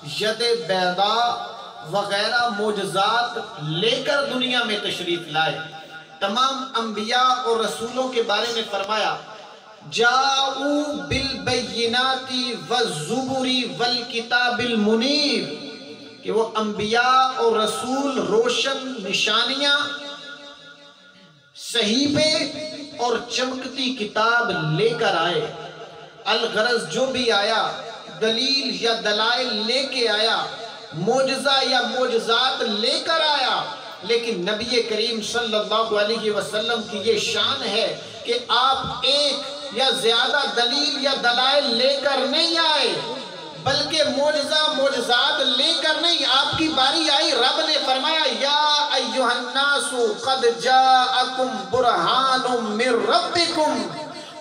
ید بیضا وغیرہ معجزات لے کر دنیا میں تشریف لائے۔ تمام انبیاء اور رسولوں کے بارے میں فرمایا جاؤ بالبینات والزبر والکتاب المنیر، کہ وہ انبیاء اور رسول روشن نشانیاں، صحیفے اور چمکتی کتاب لے کر آئے۔ الغرض جو بھی آیا دلیل یا دلائل لے کے آیا، معجزہ یا معجزات لے کر آیا، لیکن نبی کریم صلی اللہ علیہ وسلم کی یہ شان ہے کہ آپ ایک یا زیادہ دلیل یا دلائل لے کر نہیں آئے، بلکہ معجزہ معجزات لے کر نہیں، آپ کی باری آئی، رب نے فرمایا یا ایھا الناس قد جاءکم برہان من ربکم،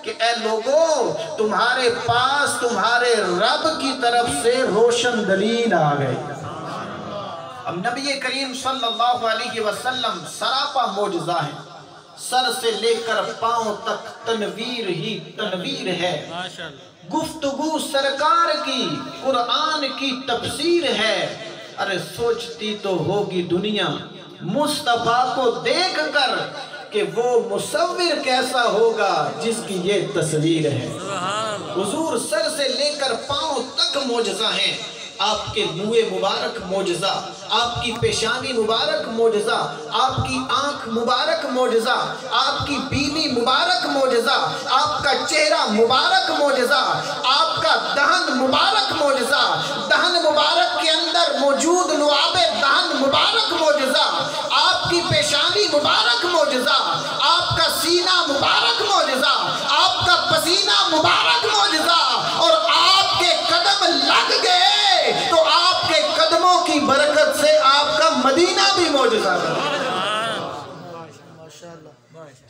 کہ اے لوگو تمہارے پاس تمہارے رب کی طرف سے روشن دلیل آ گئی۔ اب نبی کریم صلی اللہ علیہ وسلم سراپا معجزہ ہیں، سر سے لے کر پاؤں تک تنویر ہی تنویر ہے، گفتگو سرکار کی قرآن کی تفسیر ہے۔ ارے سوچتی تو ہوگی دنیا مصطفیٰ کو دیکھ کر کہ وہ مصور کیسا ہوگا جس کی یہ تصویر ہے۔ حضور سر سے لے کر پاؤں تک معجزہ ہیں، آپ کے منہ مبارک معجزہ، آپ کی پیشانی مبارک معجزہ، آپ کی آنکھ مبارک معجزہ، آپ کی بینی مبارک معجزہ، آپ کا چہرہ مبارک معجزہ، آپ کا دہن مبارک معجزہ، دہن مبارک کے اندر موجود لعاب دہن مبارک معجزہ، آپ کی پیشانی مبارک معجزہ، آپ کا سینہ مبارک معجزہ، آپ کا پسینہ مبارک معجزہ، اور آپ کے قدم لگ گئے تو آپ کے قدموں کی برکت سے آپ کا مدینہ بھی معجزہ ہے۔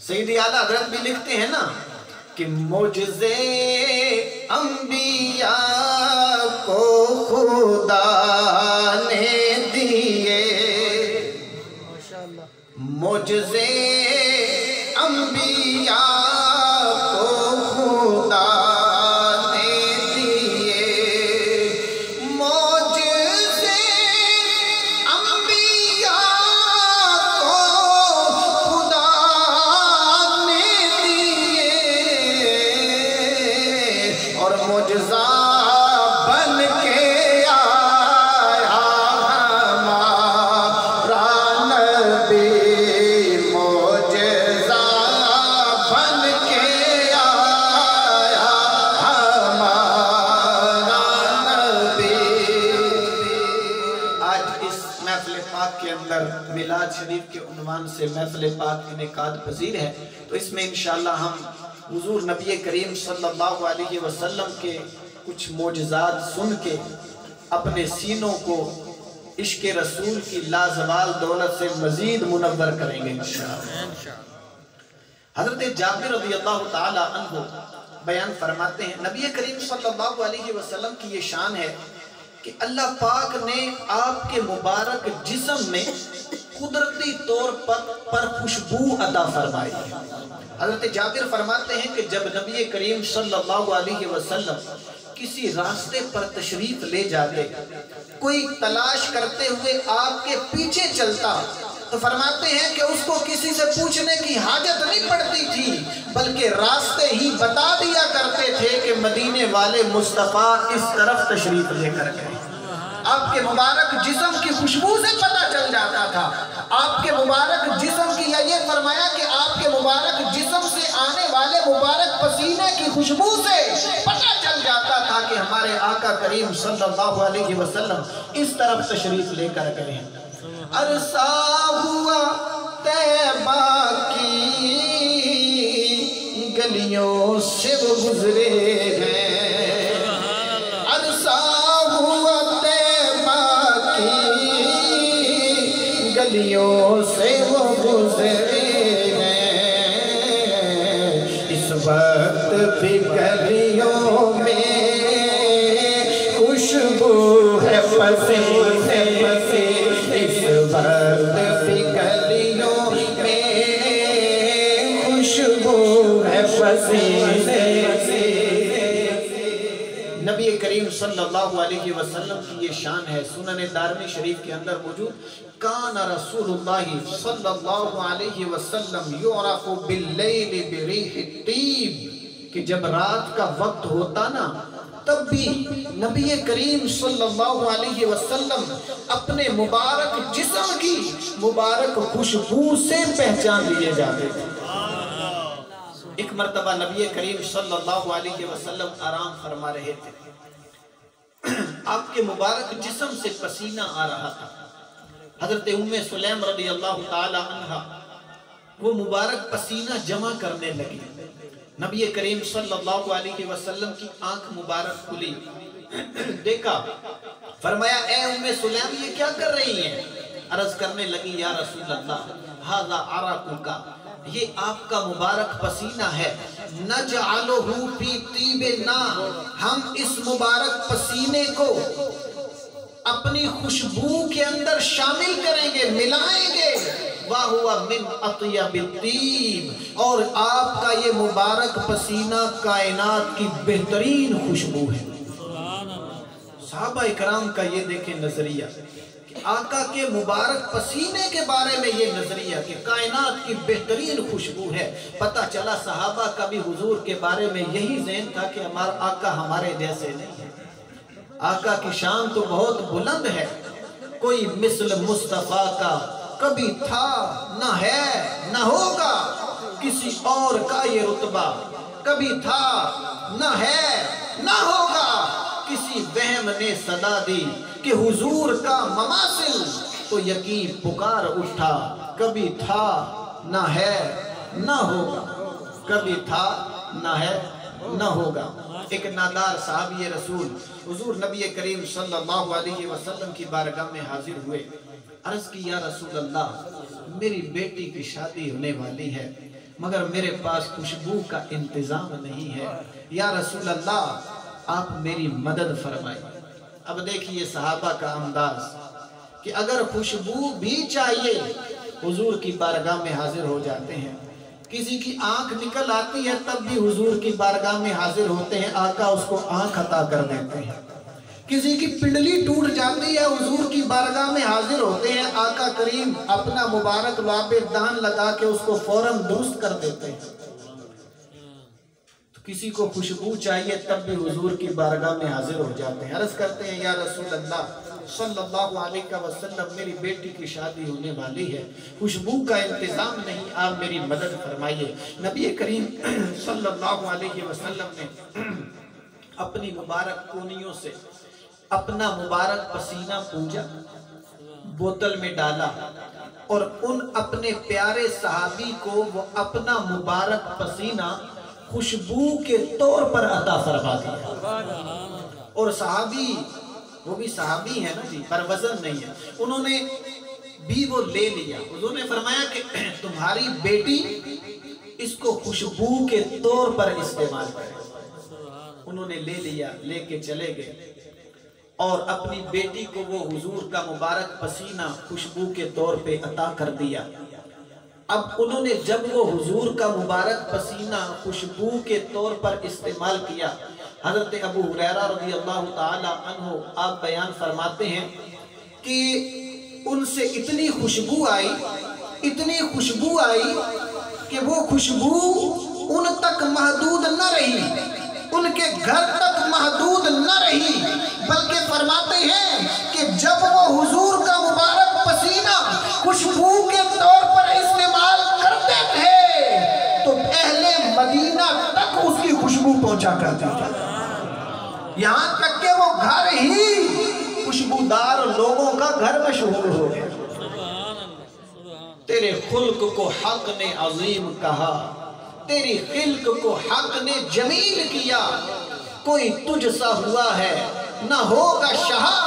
سیدی اعلیٰ حضرت بھی لکھتے ہیں نا کہ معجزے انبیاء کو خدا نے دیے، معجزے انبیاء کو خدا میلاد شریف کے عنوان سے محفل پاک انعقاد پذیر ہے، تو اس میں انشاءاللہ ہم حضور نبی کریم صلی اللہ علیہ وسلم کے کچھ معجزات سن کے اپنے سینوں کو عشق رسول کی لازوال دولت سے مزید منور کریں گے انشاءاللہ۔ حضرت جابر رضی اللہ تعالی عنہ بیان فرماتے ہیں نبی کریم صلی اللہ علیہ وسلم کی یہ شان ہے کہ اللہ پاک نے آپ کے مبارک جسم میں قدرتی طور پر خوشبو عطا فرمائی۔ حضرت جابر فرماتے ہیں کہ جب نبی کریم صلی اللہ علیہ وسلم کسی راستے پر تشریف لے جاتے، کوئی تلاش کرتے ہوئے آپ کے پیچھے چلتا، تو فرماتے ہیں کہ اس کو کسی سے پوچھنے کی حاجت نہیں پڑتی تھی، بلکہ راستے ہی بتا دیا کرتے تھے کہ مدینے والے مصطفیٰ اس طرف تشریف لے کر گئے۔ آپ کے مبارک جسم کی خوشبو سے پتہ چل جاتا تھا، آپ کے مبارک جسم کی، یا یہ فرمایا کہ آپ کے مبارک جسم سے آنے والے مبارک پسینے کی خوشبو سے پتہ چل جاتا تھا کہ ہمارے آقا کریم صلی اللہ علیہ وسلم اس طرف تشریف لے کر گئے ہیں۔ عرصہ ہوا طیبہ کی گلیوں سے وہ گزرے ہیں، عرصہ ہوا طیبہ کی گلیوں سے وہ گزرے ہیں، اس وقت بھی گلیوں میں خوشبو ہے پسینے پسینے، اس وقت بھی گلیوں میں خوشبو ہے پسینے۔ نبی کریم صلی اللہ علیہ وسلم کی یہ شان ہے، سنن دارمی شریف کے اندر موجود، کان رسول اللہ صلی اللہ علیہ وسلم یعرف باللیل بریح الطیب، کہ جب رات کا وقت ہوتا نا تب بھی نبی کریم صلی اللہ علیہ وسلم اپنے مبارک جسم کی مبارک خوشبو سے پہچان لیے جاتے تھے۔ ایک مرتبہ نبی کریم صلی اللہ علیہ وسلم آرام فرما رہے تھے، آپ کے مبارک جسم سے پسینہ آ رہا تھا۔ حضرت ام سلیم رضی اللہ تعالی عنہ وہ مبارک پسینہ جمع کرنے لگی۔ نبی کریم صلی اللہ علیہ وسلم کی آنکھ مبارک کھلی، دیکھا، فرمایا اے ام سلیم یہ کیا کر رہی ہیں؟ عرض کرنے لگی یا رسول اللہ ھذا عرقک، یہ آپ کا مبارک پسینہ ہے، نجعلہ فی طیبنا، ہم اس مبارک پسینے کو اپنی خوشبو کے اندر شامل کریں گے، ملائیں گے، وَهُوَ مِنْ أَطْيَبِ الطِّيبِ، اور آپ کا یہ مبارک پسینہ کائنات کی بہترین خوشبو ہے۔ صحابہ اکرام کا یہ دیکھیں نظریہ، کہ آقا کے مبارک پسینے کے بارے میں یہ نظریہ کہ کائنات کی بہترین خوشبو ہے۔ پتہ چلا صحابہ کا بھی حضور کے بارے میں یہی ذہن تھا کہ ہمارا آقا ہمارے جیسے نہیں ہے، آقا کی شان تو بہت بلند ہے، کوئی مثل مصطفیٰ کا کبھی تھا نہ ہے نہ ہوگا، کسی اور کا یہ رتبہ کبھی تھا نہ ہے نہ ہوگا، کسی وہم نے صدا دی کہ حضور کا مماثل، تو یقین پکار اٹھا، کبھی تھا نہ ہے نہ ہوگا، کبھی تھا نہ ہے نہ ہوگا۔ ایک نادار صحابی رسول حضور نبی کریم صلی اللہ علیہ وسلم کی بارگاہ میں حاضر ہوئے، عرض کی یا رسول اللہ میری بیٹی کی شادی ہونے والی ہے مگر میرے پاس خوشبو کا انتظام نہیں ہے، یا رسول اللہ آپ میری مدد فرمائیں۔ اب دیکھیے صحابہ کا انداز کہ اگر خوشبو بھی چاہیے حضور کی بارگاہ میں حاضر ہو جاتے ہیں، کسی کی آنکھ نکل آتی ہے تب بھی حضور کی بارگاہ میں حاضر ہوتے ہیں، آقا اس کو آنکھ عطا کر دیتے ہیں، کسی کی پنڈلی ٹوٹ جاتی ہے حضور کی بارگاہ میں حاضر ہوتے ہیں، آقا کریم اپنا مبارک لعاب دہن لگا کے اس کو فوراً درست کر دیتے ہیں۔ کسی کو خوشبو چاہیے تب بھی حضور کی بارگاہ میں حاضر ہو جاتے ہیں، عرض کرتے ہیں یا رسول اللہ صلی اللہ علیہ وسلم میری بیٹی کی شادی ہونے والی ہے، خوشبو کا انتظام نہیں، آپ میری مدد فرمائیے۔ نبی کریم صلی اللہ علیہ وسلم نے اپنی مبارک کونیوں سے اپنا مبارک پسینہ پونجا، بوتل میں ڈالا، اور ان اپنے پیارے صحابی کو وہ اپنا مبارک پسینہ خوشبو کے طور پر عطا فرما دیا۔ اور صحابی وہ بھی صحابی ہیں نا جی، پر وزن نہیں ہے، انہوں نے بھی وہ لے لیا۔ حضور نے فرمایا کہ تمہاری بیٹی اس کو خوشبو کے طور پر استعمال کرے۔ انہوں نے لے لیا، لے کے چلے گئے اور اپنی بیٹی کو وہ حضور کا مبارک پسینہ خوشبو کے طور پہ عطا کر دیا۔ اب انہوں نے جب وہ حضور کا مبارک پسینہ خوشبو کے طور پر استعمال کیا، حضرت ابو ہریرہ رضی اللہ تعالی عنہ آپ بیان فرماتے ہیں کہ ان سے اتنی خوشبو آئی کہ وہ خوشبو ان تک محدود نہ رہی، ان کے گھر تک محدود نہ رہی، بلکہ فرماتے ہیں کہ جب وہ حضور کا مبارک پسینہ خوشبو کے طور پر استعمال کرتے تھے تو اہل مدینہ تک اس کی خوشبو پہنچا کرتے تھے، یہاں تک کہ وہ گھر ہی خوشبودار لوگوں کا گھر مشہور ہو گیا۔ تیرے خلق کو حق نے عظیم کہا، تیری خلق کو حق نے جمیل کیا، کوئی تجھ سا ہوا ہے نہ ہوگا شہا،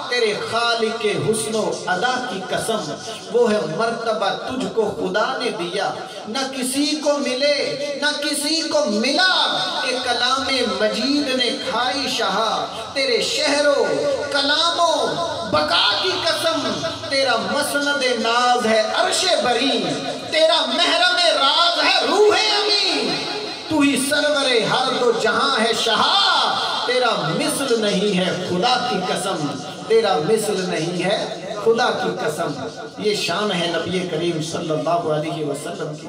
تیرے خالق حسن و ادا کی قسم، وہ ہے مرتبہ تجھ کو خدا نے دیا، نہ کسی کو ملے نہ کسی کو ملا کہ کلام مجید نے کھائی شہا، تیرے شہر و کلام و بقا کی قسم، تیرا مسند ناز ہے عرش بری، تیرا محرم راز ہے روح امین، تو ہی سرور ہر دو جہاں ہے شہا، تیرا مثل نہیں ہے خدا کی قسم، تیرا مثل نہیں ہے خدا کی قسم۔ یہ شان ہے نبی کریم صلی اللہ علیہ وسلم کی۔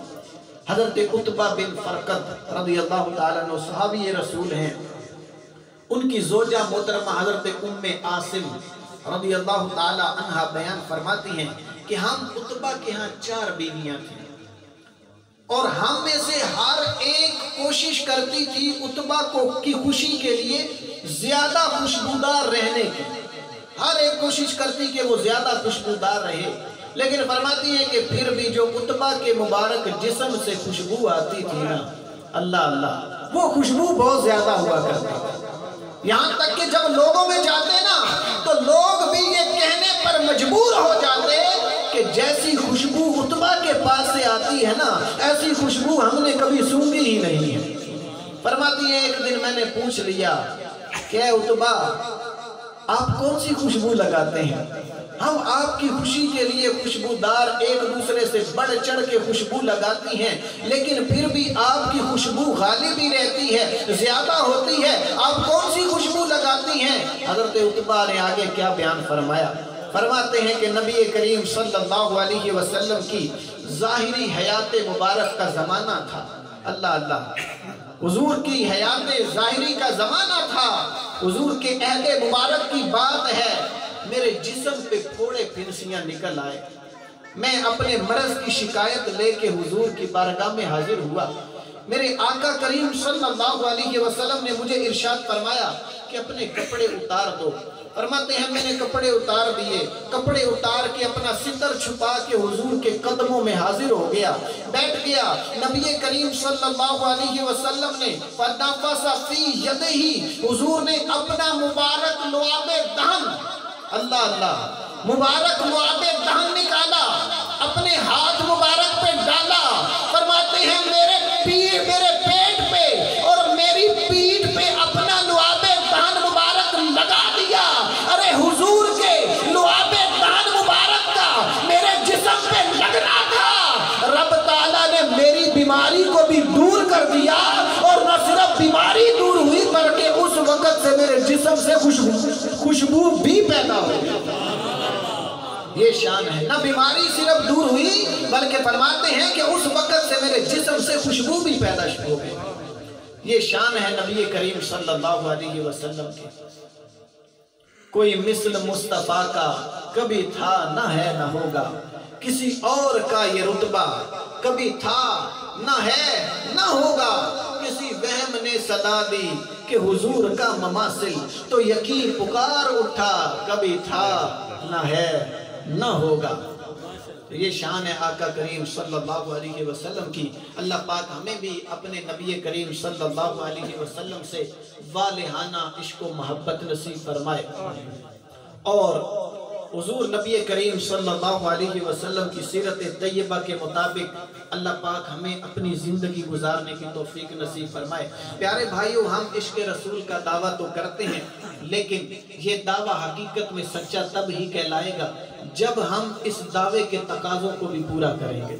حضرت عتبہ بن فرقد رضی اللہ تعالیٰ عنہ صحابی رسول ہیں، ان کی زوجہ محترمہ حضرت ام عاصم رضی اللہ تعالیٰ عنہ بیان فرماتی ہیں کہ ہم عتبہ کے ہاں 4 بیویاں تھیں، اور ہم میں سے ہر ایک کوشش کرتی تھی عتبہ کی خوشی کے لیے زیادہ خوشبودار رہنے کی، ہر ایک کوشش کرتی کہ وہ زیادہ خوشبودار رہے، لیکن فرماتی ہے کہ پھر بھی جو عتبہ کے مبارک جسم سے خوشبو آتی تھی نا، اللہ اللہ، وہ خوشبو بہت زیادہ ہوا کرتی تھی، یہاں تک کہ جب لوگوں میں جاتے نا تو لوگ بھی یہ کہنے پر مجبور ہو جاتے کہ جیسی خوشبو عتبہ کے پاس سے آتی ہے نا، ایسی خوشبو ہم نے کبھی سونگھی ہی نہیں ہے۔ فرماتی ہے ایک دن میں نے پوچھ لیا کہ اے عتبہ، آپ کون سی خوشبو لگاتے ہیں؟ ہم آپ کی خوشی کے لیے خوشبودار ایک دوسرے سے بڑھ چڑھ کے خوشبو لگاتی ہیں، لیکن پھر بھی آپ کی خوشبو غالب ہی رہتی ہے، زیادہ ہوتی ہے، آپ کون سی خوشبو لگاتی ہیں؟ حضرت عتبہ نے آگے کیا بیان فرمایا؟ فرماتے ہیں کہ نبی کریم صلی اللہ علیہ وسلم کی ظاہری حیات مبارک کا زمانہ تھا، اللہ اللہ، حضور کی حیات ظاہری کا زمانہ تھا، حضور کے عہد مبارک کی بات ہے، میرے جسم پہ پھوڑے پھنسیاں نکل آئے، میں اپنے مرض کی شکایت لے کے حضور کی بارگاہ میں حاضر ہوا، میرے آقا کریم صلی اللہ علیہ وسلم نے مجھے ارشاد فرمایا کہ اپنے کپڑے اتار دو۔ فرماتے ہیں میں نے کپڑے اتار دیے، کپڑے اتار کے اپنا ستر چھپا کے حضور کے قدموں میں حاضر ہو گیا، بیٹھ گیا۔ نبی کریم صلی اللہ علیہ وسلم نے فَنَفَسَ فِي يَدِهِ، حضور نے اپنا مبارک لعاب دہن، اللہ اللہ، مبارک لعاب دہن نکالا، اپنے ہاتھ مبارک پہ ڈالا۔ فرماتے ہیں میرے پیٹ پہ اور میری پیٹھ پہ اپنا لعاب دہن مبارک لگا دیا۔ ارے حضور کے لعاب دہن مبارک کا میرے جسم پہ لگنا تھا، رب تعالیٰ نے میری بیماری کو بھی دور کر دیا، اور نہ صرف بیماری دور ہوئی بلکہ اس وقت سے میرے جسم سے خوشبو بھی پیدا ہو گئی۔ یہ شان ہے، نہ بیماری صرف دور ہوئی بلکہ فرماتے ہیں کہ اس وقت سے میرے جسم سے خوشبو بھی پیدا ہو گئی۔ یہ شان ہے نبی کریم صلی اللہ علیہ وسلم کی۔ کوئی مثل مصطفیٰ کا کبھی تھا نہ ہے نہ ہوگا، کسی اور کا یہ رتبہ کبھی تھا نہ ہے نہ ہوگا، کسی وہم نے صدا دی کہ حضور کا مماثل، تو یقین پکار اٹھا کبھی تھا نہ ہے نہ ہوگا۔ تو یہ شان ہے آقا کریم صلی اللہ علیہ وسلم کی۔ اللہ پاک ہمیں بھی اپنے نبی کریم صلی اللہ علیہ وسلم سے والہانہ عشق و محبت نصیب فرمائے، اور حضور نبی کریم صلی اللہ علیہ وسلم کی سیرت طیبہ کے مطابق اللہ پاک ہمیں اپنی زندگی گزارنے کی توفیق نصیب فرمائے۔ پیارے بھائیو، ہم عشق رسول کا دعویٰ تو کرتے ہیں، لیکن یہ دعویٰ حقیقت میں سچا تب ہی کہلائے گا جب ہم اس دعوے کے تقاضوں کو بھی پورا کریں گے۔